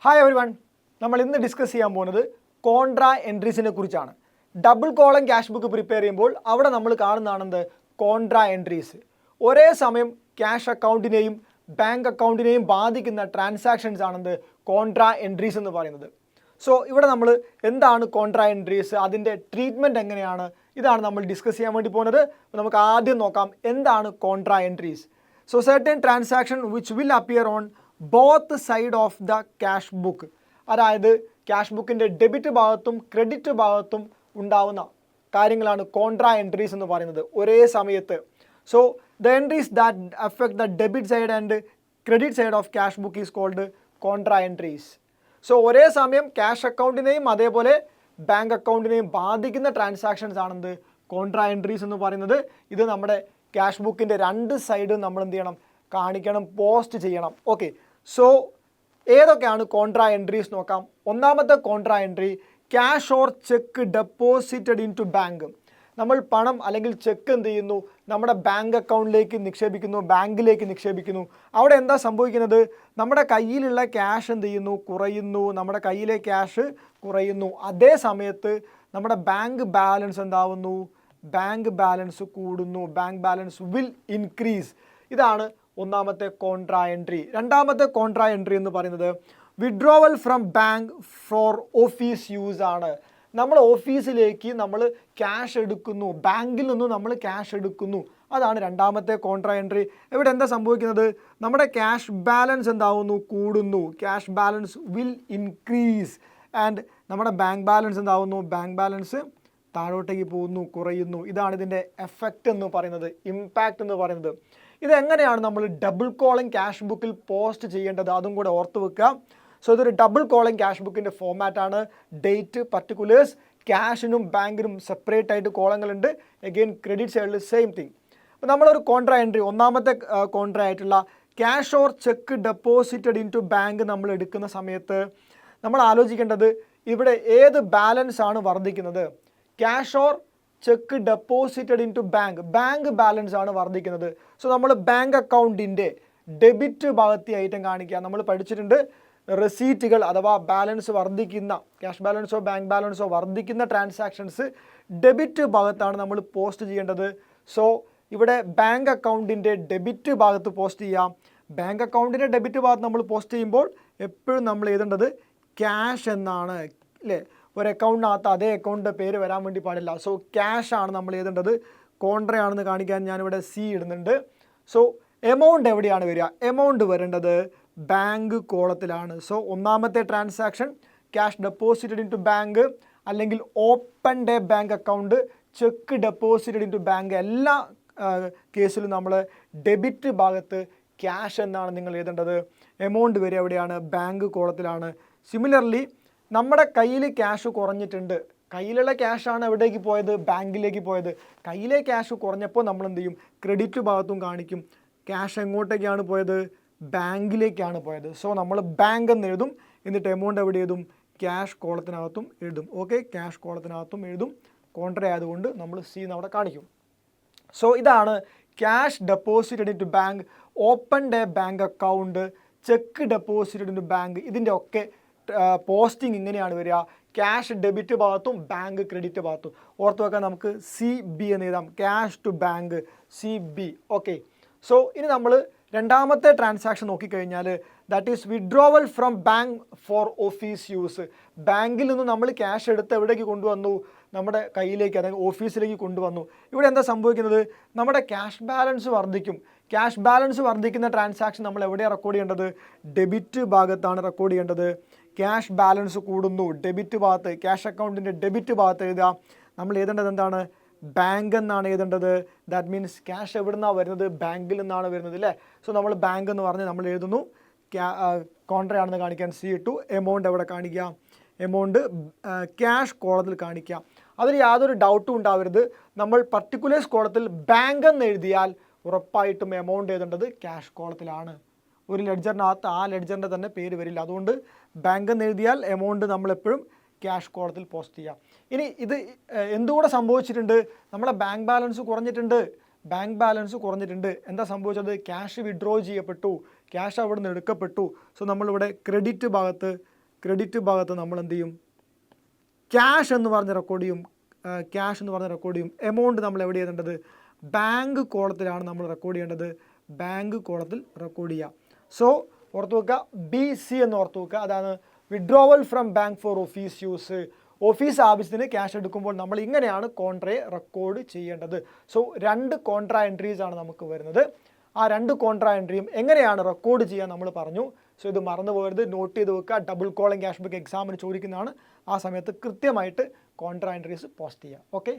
Hi every one, നമ്മൾ ഇന്ന് discuss ചെയ്യാൻ പോകുന്നത് കോൺട്രാ എൻട്രീസിനെ കുറിച്ചാണ്. Double column cash book prepare ചെയ്യുമ്പോൾ അവിടെ നമ്മൾ കാണുന്നതാണെന്ത് കോൺട്രാ എൻട്രീസ്. ഒരേ സമയം ക്യാഷ് അക്കൗണ്ടിനെയും ബാങ്ക് അക്കൗണ്ടിനെയും ബാധിക്കുന്ന ട്രാൻസാക്ഷൻസ് ആണെന്ത് കോൺട്രാ എൻട്രീസ് എന്ന് പറയുന്നത്. സോ ഇവിടെ നമ്മൾ എന്താണ് കോൺട്രാ എൻട്രീസ്, അതിൻ്റെ ട്രീറ്റ്മെൻറ്റ് എങ്ങനെയാണ്, ഇതാണ് നമ്മൾ ഡിസ്കസ് ചെയ്യാൻ വേണ്ടി പോകുന്നത്. നമുക്ക് ആദ്യം നോക്കാം എന്താണ് contra entries. So certain transaction which will appear on both side of the cash book, അതായത് ക്യാഷ് ബുക്കിൻ്റെ ഡെബിറ്റ് ഭാഗത്തും ക്രെഡിറ്റ് ഭാഗത്തും ഉണ്ടാവുന്ന കാര്യങ്ങളാണ് കോൺട്രാ എൻട്രീസ് എന്ന് പറയുന്നത് ഒരേ സമയത്ത്. So the entries that affect the debit side and credit side of cash book is called contra entries. So ഒരേ സമയം ക്യാഷ് അക്കൗണ്ടിനെയും അതേപോലെ ബാങ്ക് അക്കൗണ്ടിനെയും ബാധിക്കുന്ന ട്രാൻസാക്ഷൻസ് ആണെന്ത് കോൺട്രാ എൻട്രീസ് എന്ന് പറയുന്നത്. ഇത് നമ്മുടെ ക്യാഷ് ബുക്കിൻ്റെ രണ്ട് സൈഡും നമ്മൾ എന്ത് ചെയ്യണം, കാണിക്കണം, പോസ്റ്റ് ചെയ്യണം. ഓക്കെ, സോ ഏതൊക്കെയാണ് കോൺട്രാ എൻട്രീസ് നോക്കാം. ഒന്നാമത്തെ contra entry cash or cheque deposited in to bank. നമ്മൾ പണം അല്ലെങ്കിൽ ചെക്ക് എന്ത് ചെയ്യുന്നു, നമ്മുടെ ബാങ്ക് അക്കൗണ്ടിലേക്ക് നിക്ഷേപിക്കുന്നു, ബാങ്കിലേക്ക് നിക്ഷേപിക്കുന്നു. അവിടെ എന്താ സംഭവിക്കുന്നത്, നമ്മുടെ കയ്യിലുള്ള ക്യാഷ് എന്ത് ചെയ്യുന്നു, കുറയുന്നു, നമ്മുടെ കയ്യിലെ ക്യാഷ് കുറയുന്നു. അതേ സമയത്ത് നമ്മുടെ ബാങ്ക് ബാലൻസ് എന്താവുന്നു, ബാങ്ക് ബാലൻസ് കൂടുന്നു, ബാങ്ക് ബാലൻസ് വിൽ ഇൻക്രീസ്. ഇതാണ് ഒന്നാമത്തെ കോൺട്രാ എൻട്രി. രണ്ടാമത്തെ കോൺട്രാ എൻട്രി എന്ന് പറയുന്നത് withdrawal from bank for office use ആണ്. നമ്മൾ ഓഫീസിലേക്ക് നമ്മൾ ക്യാഷ് എടുക്കുന്നു, ബാങ്കിൽ നിന്ന് നമ്മൾ ക്യാഷ് എടുക്കുന്നു. അതാണ് രണ്ടാമത്തെ കോൺട്രാ എൻട്രി. ഇവിടെ എന്താ സംഭവിക്കുന്നത്, നമ്മുടെ ക്യാഷ് ബാലൻസ് എന്താവുന്നു, കൂടുന്നു, cash balance will increase. And നമ്മുടെ ബാങ്ക് ബാലൻസ് എന്താവുന്നു, ബാങ്ക് ബാലൻസ് താഴോട്ടേക്ക് പോകുന്നു, കുറയുന്നു. ഇതാണ് ഇതിൻ്റെ എഫക്റ്റ് എന്ന് പറയുന്നത്, ഇമ്പാക്റ്റ് എന്ന് പറയുന്നത്. ഇതെങ്ങനെയാണ് നമ്മൾ ഡബിൾ കോളിംഗ് ക്യാഷ് ബുക്കിൽ പോസ്റ്റ് ചെയ്യേണ്ടത്, അതും കൂടെ ഓർത്ത് വെക്കുക. സോ ഇതൊരു ഡബിൾ കോളിംഗ് ക്യാഷ് ബുക്കിൻ്റെ ഫോമാറ്റാണ്. ഡേറ്റ്, പർട്ടിക്കുലേഴ്സ്, ക്യാഷിനും ബാങ്കിനും സെപ്പറേറ്റ് ആയിട്ട് കോളങ്ങളുണ്ട്. എഗെയിൻ ക്രെഡിറ്റ് സൈഡിൽ സെയിം തിങ്. അപ്പോൾ നമ്മളൊരു കോൺട്രാ എൻട്രി, ഒന്നാമത്തെ കോൺട്രാ ആയിട്ടുള്ള cash or cheque deposited in to bank നമ്മൾ എടുക്കുന്ന സമയത്ത് നമ്മൾ ആലോചിക്കേണ്ടത് ഇവിടെ ഏത് ബാലൻസ് ആണ് വർദ്ധിക്കുന്നത്. Cash or cheque deposited in to bank, bank balance ആണ് വർദ്ധിക്കുന്നത്. സോ നമ്മൾ ബാങ്ക് അക്കൗണ്ടിൻ്റെ ഡെബിറ്റ് ഭാഗത്തെ ഐറ്റം കാണിക്കുക. നമ്മൾ പഠിച്ചിട്ടുണ്ട് റെസീറ്റുകൾ അഥവാ ബാലൻസ് വർദ്ധിക്കുന്ന, ക്യാഷ് ബാലൻസോ ബാങ്ക് ബാലൻസോ വർദ്ധിക്കുന്ന ട്രാൻസാക്ഷൻസ് ഡെബിറ്റ് ഭാഗത്താണ് നമ്മൾ പോസ്റ്റ് ചെയ്യേണ്ടത്. സോ ഇവിടെ ബാങ്ക് അക്കൗണ്ടിൻ്റെ ഡെബിറ്റ് ഭാഗത്ത് പോസ്റ്റ് ചെയ്യാം. ബാങ്ക് അക്കൗണ്ടിൻ്റെ ഡെബിറ്റ് ഭാഗത്ത് നമ്മൾ പോസ്റ്റ് ചെയ്യുമ്പോൾ എപ്പോഴും നമ്മൾ എഴുതേണ്ടത് ക്യാഷ് എന്നാണ്, അല്ലേ. ഒരു അക്കൗണ്ടിനകത്ത് അതേ അക്കൗണ്ടിൻ്റെ പേര് വരാൻ വേണ്ടി പാടില്ല. സോ ക്യാഷ് ആണ് നമ്മൾ എഴുതേണ്ടത്. കോൺട്രാ ആണെന്ന് കാണിക്കാൻ ഞാനിവിടെ സി ഇടുന്നുണ്ട്. സോ എമൗണ്ട് എവിടെയാണ് വരിക, എമൗണ്ട് വരേണ്ടത് ബാങ്ക് കോളത്തിലാണ്. സോ ഒന്നാമത്തെ transaction cash deposited in to bank, അല്ലെങ്കിൽ opened bank account, cheque deposited in to bank, എല്ലാ കേസിലും നമ്മൾ ഡെബിറ്റ് ഭാഗത്ത് ക്യാഷ് എന്നാണ് നിങ്ങൾ എഴുതേണ്ടത്. എമൗണ്ട് വരെ എവിടെയാണ്, ബാങ്ക് കോളത്തിലാണ്. സിമിലർലി നമ്മുടെ കയ്യിൽ ക്യാഷ് കുറഞ്ഞിട്ടുണ്ട്, കയ്യിലുള്ള ക്യാഷാണ് എവിടേക്ക് പോയത്, ബാങ്കിലേക്ക് പോയത്. കയ്യിലെ ക്യാഷ് കുറഞ്ഞപ്പോൾ നമ്മൾ എന്ത് ചെയ്യും, ക്രെഡിറ്റ് ഭാഗത്തും കാണിക്കും. ക്യാഷ് എങ്ങോട്ടേക്കാണ് പോയത്, ബാങ്കിലേക്കാണ് പോയത്. സോ നമ്മൾ ബാങ്ക് എന്ന് എഴുതും, എന്നിട്ട് എമൗണ്ട് എവിടെ എഴുതും, ക്യാഷ് കോളത്തിനകത്തും എഴുതും. ഓക്കെ, ക്യാഷ് കോളത്തിനകത്തും എഴുതും. കോൺട്രാ ആയതുകൊണ്ട് നമ്മൾ സി എന്ന് അവിടെ കാണിക്കും. സോ ഇതാണ് cash deposited in to bank, opened bank account, cheque deposited in to bank. ഇതിൻ്റെ ഒക്കെ പോസ്റ്റിംഗ് ഇങ്ങനെയാണ് വരിക, ക്യാഷ് ഡെബിറ്റ് ഭാഗത്തും ബാങ്ക് ക്രെഡിറ്റ് ഭാഗത്തും. ഓർത്ത് വെക്കാൻ നമുക്ക് സി ബി എന്ന് എഴുതാം, cash to bank, C B. Okay, so ഇനി നമ്മൾ രണ്ടാമത്തെ ട്രാൻസാക്ഷൻ നോക്കിക്കഴിഞ്ഞാൽ that is withdrawal from bank for office use. ബാങ്കിൽ നിന്ന് നമ്മൾ ക്യാഷ് എടുത്ത് എവിടേക്ക് കൊണ്ടുവന്നു, നമ്മുടെ കയ്യിലേക്ക്, അതായത് ഓഫീസിലേക്ക് കൊണ്ടുവന്നു. ഇവിടെ എന്താ സംഭവിക്കുന്നത്, നമ്മുടെ ക്യാഷ് ബാലൻസ് വർദ്ധിക്കും. ക്യാഷ് ബാലൻസ് വർദ്ധിക്കുന്ന ട്രാൻസാക്ഷൻ നമ്മൾ എവിടെയാണ് റെക്കോർഡ് ചെയ്യേണ്ടത്, ഡെബിറ്റ് ഭാഗത്താണ് റെക്കോർഡ് ചെയ്യേണ്ടത്. ക്യാഷ് ബാലൻസ് കൂടുന്നു, ഡെബിറ്റ് ഭാഗത്ത്, ക്യാഷ് അക്കൗണ്ടിൻ്റെ ഡെബിറ്റ് ഭാഗത്ത് എഴുതുക. നമ്മൾ എഴുതേണ്ടത് എന്താണ്, ബാങ്ക് എന്നാണ് എഴുതേണ്ടത്. ദാറ്റ് മീൻസ് ക്യാഷ് എവിടെ നിന്നാണ് വരുന്നത്, ബാങ്കിൽ നിന്നാണ് വരുന്നത്, അല്ലേ. സോ നമ്മൾ ബാങ്ക് എന്ന് പറഞ്ഞ് നമ്മൾ എഴുതുന്നു. കോൺട്രാ ആണെന്ന് കാണിക്കാൻ സി ഇട്ടു. എമൗണ്ട് എവിടെ കാണിക്കുക, എമൗണ്ട് ക്യാഷ് കോളത്തിൽ കാണിക്കുക. അതിൽ യാതൊരു ഡൗട്ടും ഉണ്ടാവരുത്. നമ്മൾ പർട്ടിക്കുലേഴ്സ് കോളത്തിൽ ബാങ്ക് എന്ന് എഴുതിയാൽ ഉറപ്പായിട്ടും എമൗണ്ട് എഴുതേണ്ടത് ക്യാഷ് കോളത്തിലാണ്. ഒരു ലെഡ്ജറിനകത്ത് ആ ലെഡ്ജറിൻ്റെ തന്നെ പേര് വരില്ല. അതുകൊണ്ട് ബാങ്ക് എന്ന് എഴുതിയാൽ എമൗണ്ട് നമ്മളെപ്പോഴും ക്യാഷ് കോളത്തിൽ പോസ്റ്റ് ചെയ്യാം. ഇനി ഇത് എന്തുകൂടെ സംഭവിച്ചിട്ടുണ്ട്, നമ്മളെ ബാങ്ക് ബാലൻസ് കുറഞ്ഞിട്ടുണ്ട്. എന്താ സംഭവിച്ചത്, ക്യാഷ് വിഡ്രോ ചെയ്യപ്പെട്ടു, ക്യാഷ് അവിടെ നിന്ന് എടുക്കപ്പെട്ടു. സോ നമ്മളിവിടെ ക്രെഡിറ്റ് ഭാഗത്ത് ക്രെഡിറ്റ് ഭാഗത്ത് നമ്മൾ എന്ത് ചെയ്യും, ക്യാഷ് എന്ന് പറഞ്ഞ് റെക്കോർഡ് ചെയ്യും. എമൗണ്ട് നമ്മൾ എവിടെ ചെയ്യേണ്ടത്, ബാങ്ക് കോളത്തിലാണ് നമ്മൾ റെക്കോർഡ് ചെയ്യേണ്ടത്, ബാങ്ക് കോളത്തിൽ റെക്കോർഡ് ചെയ്യുക. സോ ഓർത്ത് വെക്കുക, BC എന്ന് ഓർത്ത് വെക്കുക. അതാണ് withdrawal from bank for office use. Office ആവശ്യത്തിന് ക്യാഷ് എടുക്കുമ്പോൾ നമ്മൾ ഇങ്ങനെയാണ് കോൺട്രയെ റെക്കോർഡ് ചെയ്യേണ്ടത്. സോ 2 കോൺട്രാ എൻട്രീസ് ആണ് നമുക്ക് വരുന്നത്. ആ 2 കോൺട്രാ എൻട്രിയും എങ്ങനെയാണ് റെക്കോർഡ് ചെയ്യാൻ നമ്മൾ പറഞ്ഞു. സോ ഇത് മറന്നു പോകരുത്, നോട്ട് ചെയ്ത് വെക്കുക. ഡബിൾ കോളിംഗ് ക്യാഷ് ബുക്ക് എക്സാമിന് ചോദിക്കുന്നതാണ്. ആ സമയത്ത് കൃത്യമായിട്ട് കോൺട്രാ എൻട്രീസ് പോസ്റ്റ് ചെയ്യുക. ഓക്കെ.